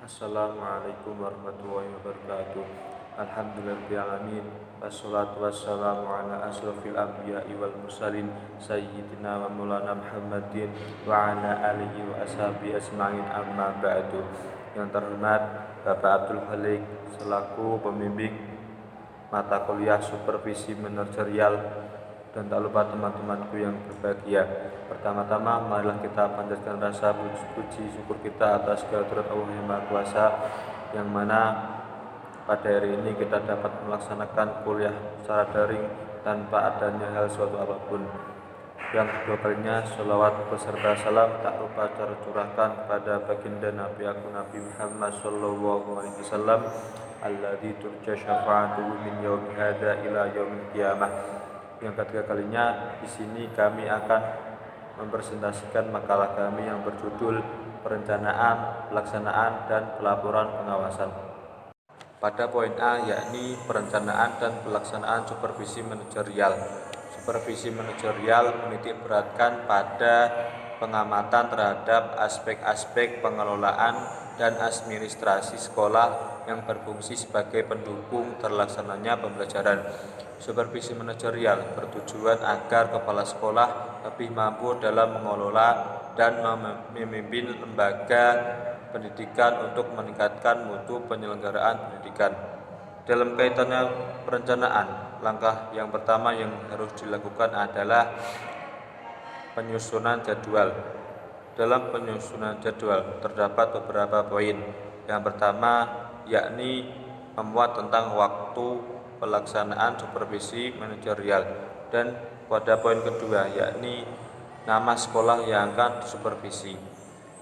Assalamualaikum warahmatullahi wabarakatuh. Alhamdulillahirrahmanirrahim. Wassalatu wassalamu ala asrafil anbiya'i wal mursalin Sayyidina wa maulana Muhammadin wa ala alihi wa ashabi asma'in amma ba'du. Yang terhormat Bapak Abdul Halik selaku pembimbing mata kuliah supervisi manajerial, dan tak lupa teman-temanku yang berbahagia. Pertama-tama marilah kita panjatkan rasa puji syukur kita atas kehadirat Allah yang Maha Kuasa, yang mana pada hari ini kita dapat melaksanakan kuliah secara daring tanpa adanya hal suatu apapun. Yang kedua kalinya, sholawat beserta salam tak lupa tercurahkan kepada baginda Nabi Agung Nabi Muhammad Sallallahu Alaihi Wasallam alladzi turja syafa'atuhu min yaumi hadza ila yaumil qiyamah. Yang ketiga kalinya, di sini kami akan mempresentasikan makalah kami yang berjudul Perencanaan, Pelaksanaan, dan Pelaporan Pengawasan. Pada poin A, yakni perencanaan dan pelaksanaan supervisi manajerial. Supervisi manajerial menitik beratkan pada pengamatan terhadap aspek-aspek pengelolaan dan administrasi sekolah yang berfungsi sebagai pendukung terlaksananya pembelajaran. Supervisi manajerial bertujuan agar kepala sekolah lebih mampu dalam mengelola dan memimpin lembaga pendidikan untuk meningkatkan mutu penyelenggaraan pendidikan. Dalam kaitannya perencanaan, langkah yang pertama yang harus dilakukan adalah penyusunan jadwal. Dalam penyusunan jadwal terdapat beberapa poin. Yang pertama yakni memuat tentang waktu pelaksanaan supervisi manajerial, dan pada poin kedua yakni nama sekolah yang akan disupervisi.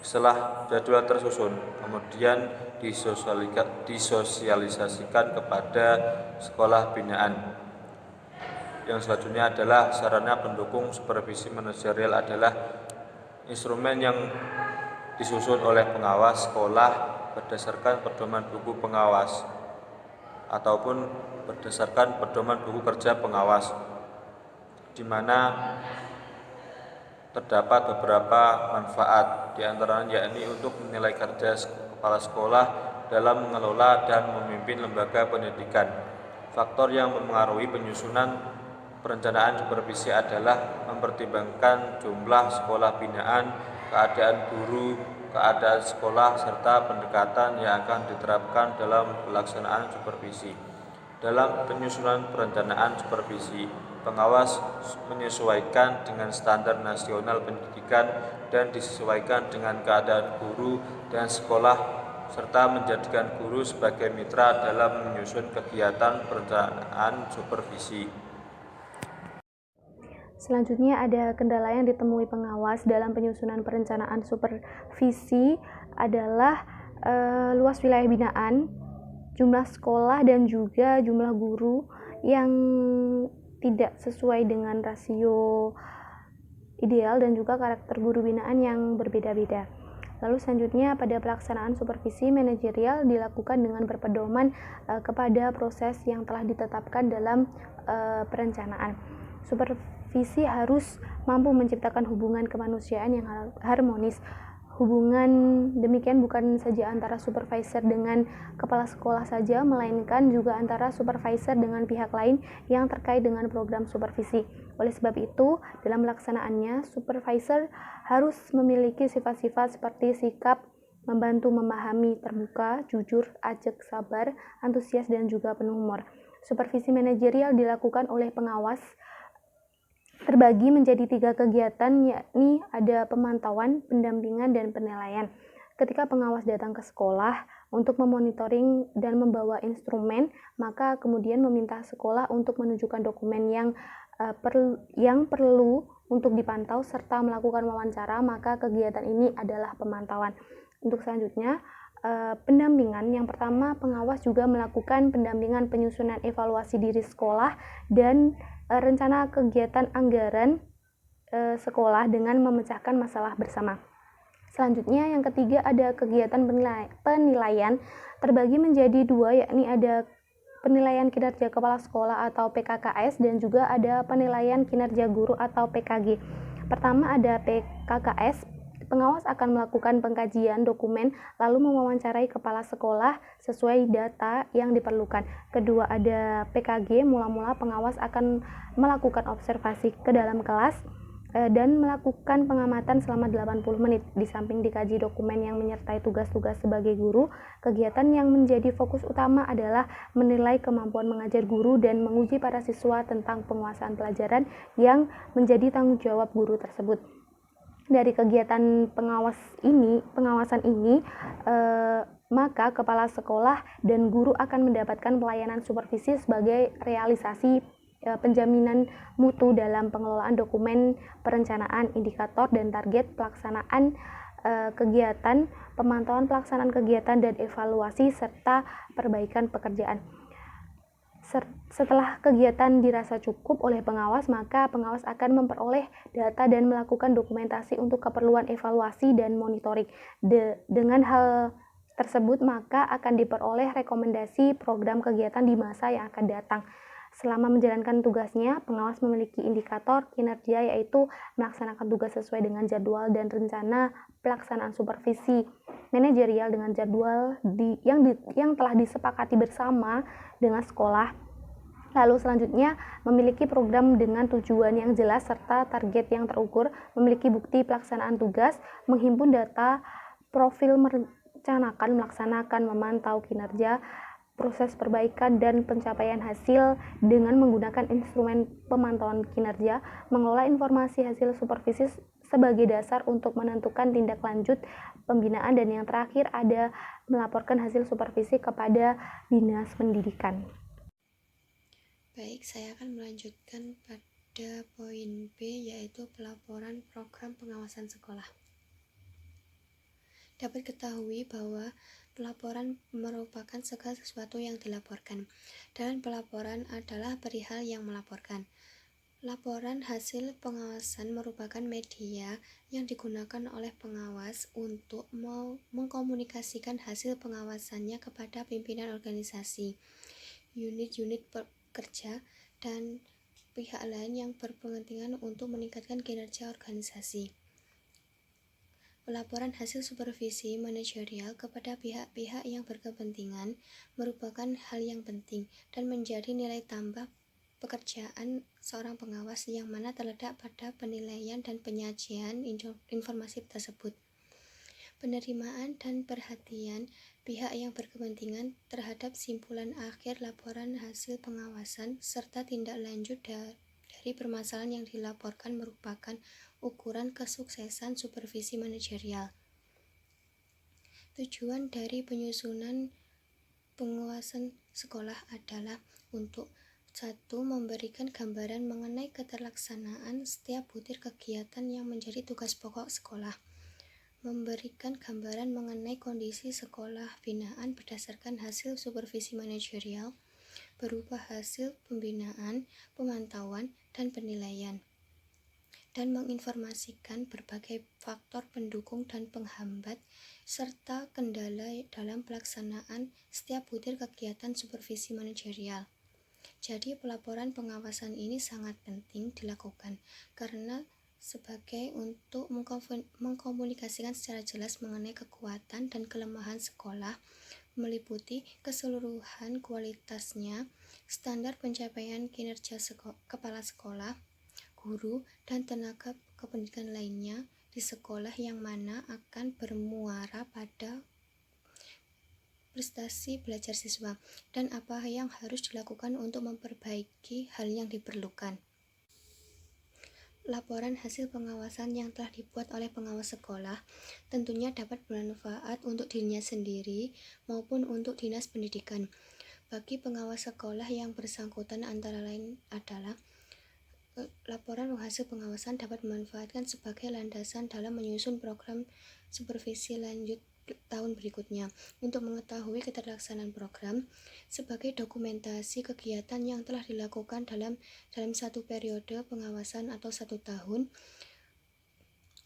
Setelah jadwal tersusun, kemudian disosialisasikan kepada sekolah binaan. Yang selanjutnya adalah sarana pendukung supervisi manajerial adalah instrumen yang disusun oleh pengawas sekolah berdasarkan pedoman buku pengawas ataupun berdasarkan pedoman buku kerja pengawas, di mana terdapat beberapa manfaat, di antaranya yakni untuk menilai kerja kepala sekolah dalam mengelola dan memimpin lembaga pendidikan. Faktor yang mempengaruhi penyusunan perencanaan supervisi adalah mempertimbangkan jumlah sekolah binaan, keadaan guru, keadaan sekolah, serta pendekatan yang akan diterapkan dalam pelaksanaan supervisi. Dalam penyusunan perencanaan supervisi, pengawas menyesuaikan dengan standar nasional pendidikan dan disesuaikan dengan keadaan guru dan sekolah, serta menjadikan guru sebagai mitra dalam menyusun kegiatan perencanaan supervisi. Selanjutnya ada kendala yang ditemui pengawas dalam penyusunan perencanaan supervisi adalah luas wilayah binaan, jumlah sekolah, dan juga jumlah guru yang tidak sesuai dengan rasio ideal dan juga karakter guru binaan yang berbeda-beda. Lalu selanjutnya pada pelaksanaan supervisi manajerial dilakukan dengan berpedoman kepada proses yang telah ditetapkan dalam perencanaan. Supervisi harus mampu menciptakan hubungan kemanusiaan yang harmonis. Hubungan demikian bukan saja antara supervisor dengan kepala sekolah saja, melainkan juga antara supervisor dengan pihak lain yang terkait dengan program supervisi. Oleh sebab itu, dalam pelaksanaannya, supervisor harus memiliki sifat-sifat seperti sikap membantu, memahami, terbuka, jujur, ajak, sabar, antusias, dan juga penuh humor. Supervisi manajerial dilakukan oleh pengawas terbagi menjadi 3 kegiatan, yakni ada pemantauan, pendampingan, dan penilaian. Ketika pengawas datang ke sekolah untuk memonitoring dan membawa instrumen, maka kemudian meminta sekolah untuk menunjukkan dokumen yang perlu untuk dipantau serta melakukan wawancara, maka kegiatan ini adalah pemantauan. Untuk selanjutnya, pendampingan. Yang pertama, pengawas juga melakukan pendampingan penyusunan evaluasi diri sekolah dan rencana kegiatan anggaran sekolah dengan memecahkan masalah bersama. Selanjutnya yang ketiga ada kegiatan penilaian terbagi menjadi 2, yakni ada penilaian kinerja kepala sekolah atau PKKS dan juga ada penilaian kinerja guru atau PKG. Pertama ada PKKS, Pengawas akan melakukan pengkajian dokumen lalu mewawancarai kepala sekolah sesuai data yang diperlukan. Kedua, ada PKG. Mula-mula pengawas akan melakukan observasi ke dalam kelas dan melakukan pengamatan selama 80 menit. Di samping dikaji dokumen yang menyertai tugas-tugas sebagai guru, kegiatan yang menjadi fokus utama adalah menilai kemampuan mengajar guru dan menguji para siswa tentang penguasaan pelajaran yang menjadi tanggung jawab guru tersebut. Dari kegiatan pengawasan ini, maka kepala sekolah dan guru akan mendapatkan pelayanan supervisi sebagai realisasi penjaminan mutu dalam pengelolaan dokumen perencanaan, indikator dan target pelaksanaan kegiatan, pemantauan pelaksanaan kegiatan dan evaluasi serta perbaikan pekerjaan. Setelah kegiatan dirasa cukup oleh pengawas, maka pengawas akan memperoleh data dan melakukan dokumentasi untuk keperluan evaluasi dan monitoring. Dengan hal tersebut, maka akan diperoleh rekomendasi program kegiatan di masa yang akan datang. Selama menjalankan tugasnya, pengawas memiliki indikator kinerja, yaitu melaksanakan tugas sesuai dengan jadwal dan rencana pelaksanaan supervisi manajerial dengan jadwal yang telah disepakati bersama dengan sekolah. Lalu selanjutnya, memiliki program dengan tujuan yang jelas serta target yang terukur, memiliki bukti pelaksanaan tugas, menghimpun data, profil merencanakan, melaksanakan, memantau kinerja, proses perbaikan dan pencapaian hasil dengan menggunakan instrumen pemantauan kinerja, mengelola informasi hasil supervisi sebagai dasar untuk menentukan tindak lanjut pembinaan, dan yang terakhir ada melaporkan hasil supervisi kepada Dinas Pendidikan. Baik, saya akan melanjutkan pada poin B, yaitu pelaporan program pengawasan sekolah. Dapat ketahui bahwa pelaporan merupakan segala sesuatu yang dilaporkan, dan pelaporan adalah perihal yang melaporkan. Laporan hasil pengawasan merupakan media yang digunakan oleh pengawas untuk mengkomunikasikan hasil pengawasannya kepada pimpinan organisasi, unit-unit kerja, dan pihak lain yang berkepentingan untuk meningkatkan kinerja organisasi. Pelaporan hasil supervisi manajerial kepada pihak-pihak yang berkepentingan merupakan hal yang penting dan menjadi nilai tambah pekerjaan seorang pengawas, yang mana terletak pada penilaian dan penyajian informasi tersebut. Penerimaan dan perhatian pihak yang berkepentingan terhadap simpulan akhir laporan hasil pengawasan serta tindak lanjut dari permasalahan yang dilaporkan merupakan ukuran kesuksesan supervisi manajerial. Tujuan dari penyusunan pengawasan sekolah adalah untuk 1. Memberikan gambaran mengenai keterlaksanaan setiap butir kegiatan yang menjadi tugas pokok sekolah. Memberikan gambaran mengenai kondisi sekolah binaan berdasarkan hasil supervisi manajerial berupa hasil pembinaan, pemantauan, dan penilaian, dan menginformasikan berbagai faktor pendukung dan penghambat serta kendala dalam pelaksanaan setiap butir kegiatan supervisi manajerial. Jadi pelaporan pengawasan ini sangat penting dilakukan karena sebagai untuk mengkomunikasikan secara jelas mengenai kekuatan dan kelemahan sekolah, meliputi keseluruhan kualitasnya, standar pencapaian kinerja kepala sekolah, guru, dan tenaga kependidikan lainnya di sekolah, yang mana akan bermuara pada prestasi belajar siswa dan apa yang harus dilakukan untuk memperbaiki hal yang diperlukan. Laporan hasil pengawasan yang telah dibuat oleh pengawas sekolah tentunya dapat bermanfaat untuk dirinya sendiri maupun untuk dinas pendidikan. Bagi pengawas sekolah yang bersangkutan antara lain adalah laporan hasil pengawasan dapat dimanfaatkan sebagai landasan dalam menyusun program supervisi lanjut tahun berikutnya untuk mengetahui keterlaksanaan program, sebagai dokumentasi kegiatan yang telah dilakukan dalam satu periode pengawasan atau 1 tahun,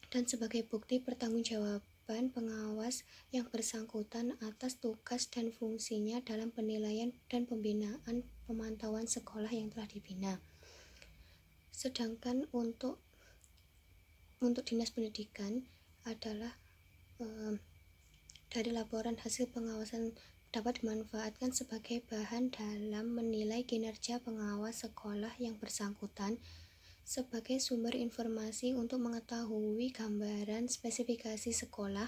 dan sebagai bukti pertanggungjawaban pengawas yang bersangkutan atas tugas dan fungsinya dalam penilaian dan pembinaan pemantauan sekolah yang telah dibina. Sedangkan untuk dinas pendidikan adalah dari laporan hasil pengawasan dapat dimanfaatkan sebagai bahan dalam menilai kinerja pengawas sekolah yang bersangkutan sebagai sumber informasi untuk mengetahui gambaran spesifikasi sekolah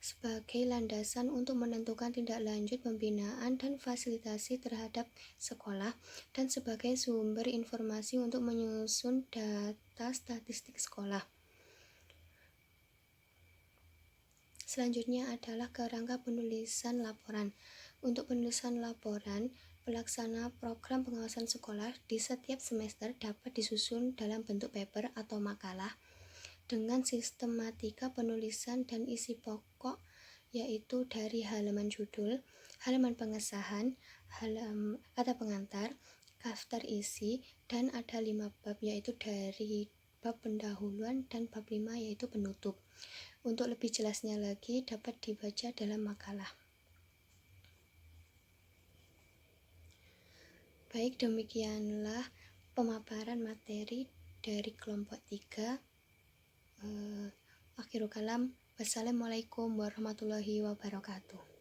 sebagai landasan untuk menentukan tindak lanjut pembinaan dan fasilitasi terhadap sekolah dan sebagai sumber informasi untuk menyusun data statistik sekolah. Selanjutnya adalah kerangka penulisan laporan. Untuk penulisan laporan, pelaksana program pengawasan sekolah di setiap semester dapat disusun dalam bentuk paper atau makalah dengan sistematika penulisan dan isi pokok, yaitu dari halaman judul, halaman pengesahan, kata pengantar, daftar isi, dan ada 5 bab, yaitu dari bab pendahuluan dan bab 5 yaitu penutup. Untuk lebih jelasnya lagi dapat dibaca dalam makalah. Baik, demikianlah pemaparan materi dari kelompok 3. Akhirul kalam. Wassalamualaikum warahmatullahi wabarakatuh.